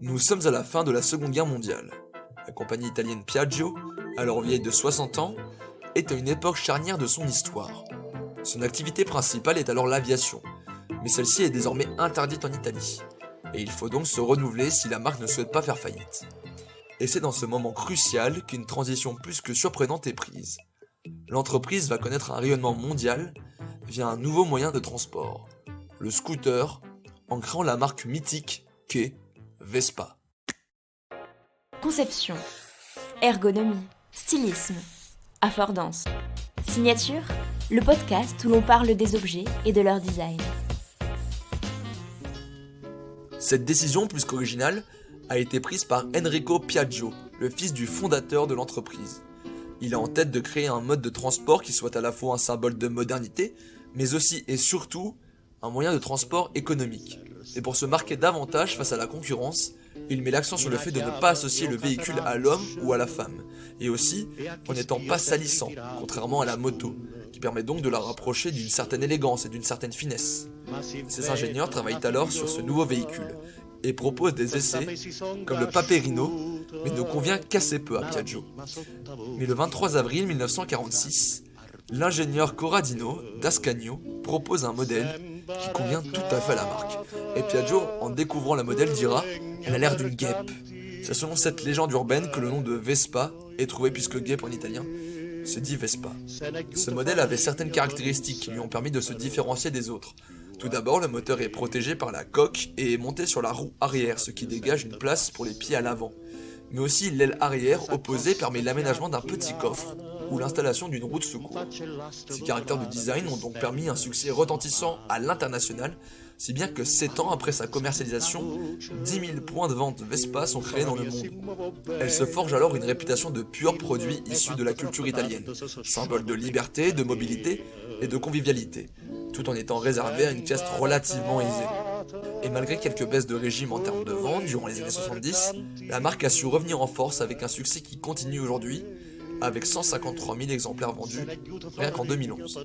Nous sommes à la fin de la Seconde Guerre mondiale. La compagnie italienne Piaggio, alors vieille de 60 ans, est à une époque charnière de son histoire. Son activité principale est alors l'aviation, mais celle-ci est désormais interdite en Italie, et il faut donc se renouveler si la marque ne souhaite pas faire faillite. Et c'est dans ce moment crucial qu'une transition plus que surprenante est prise. L'entreprise va connaître un rayonnement mondial via un nouveau moyen de transport, le scooter, en créant la marque mythique qu'est Vespa. Conception, ergonomie, stylisme, affordance, signature, le podcast où l'on parle des objets et de leur design. Cette décision plus qu'originale a été prise par Enrico Piaggio, le fils du fondateur de l'entreprise. Il a en tête de créer un mode de transport qui soit à la fois un symbole de modernité, mais aussi et surtout un moyen de transport économique. Et pour se marquer davantage face à la concurrence, il met l'accent sur le fait de ne pas associer le véhicule à l'homme ou à la femme, et aussi en n'étant pas salissant, contrairement à la moto, qui permet donc de la rapprocher d'une certaine élégance et d'une certaine finesse. Ces ingénieurs travaillent alors sur ce nouveau véhicule, et proposent des essais comme le Paperino, mais ne convient qu'assez peu à Piaggio. Mais le 23 avril 1946, l'ingénieur Corradino d'Ascanio propose un modèle qui convient tout à fait à la marque. Et Piaggio, en découvrant la modèle, dira « Elle a l'air d'une guêpe ». C'est selon cette légende urbaine que le nom de Vespa est trouvé puisque guêpe en italien se dit Vespa. Ce modèle avait certaines caractéristiques qui lui ont permis de se différencier des autres. Tout d'abord, le moteur est protégé par la coque et est monté sur la roue arrière, ce qui dégage une place pour les pieds à l'avant. Mais aussi, l'aile arrière opposée permet l'aménagement d'un petit coffre ou l'installation d'une roue de secours. Ces caractères de design ont donc permis un succès retentissant à l'international, si bien que 7 ans après sa commercialisation, 10 000 points de vente Vespa sont créés dans le monde. Elle se forge alors une réputation de pur produit issu de la culture italienne, symbole de liberté, de mobilité et de convivialité, tout en étant réservée à une caste relativement aisée. Et malgré quelques baisses de régime en termes de vente durant les années 70, la marque a su revenir en force avec un succès qui continue aujourd'hui, avec 153 000 exemplaires vendus rien qu'en 2011.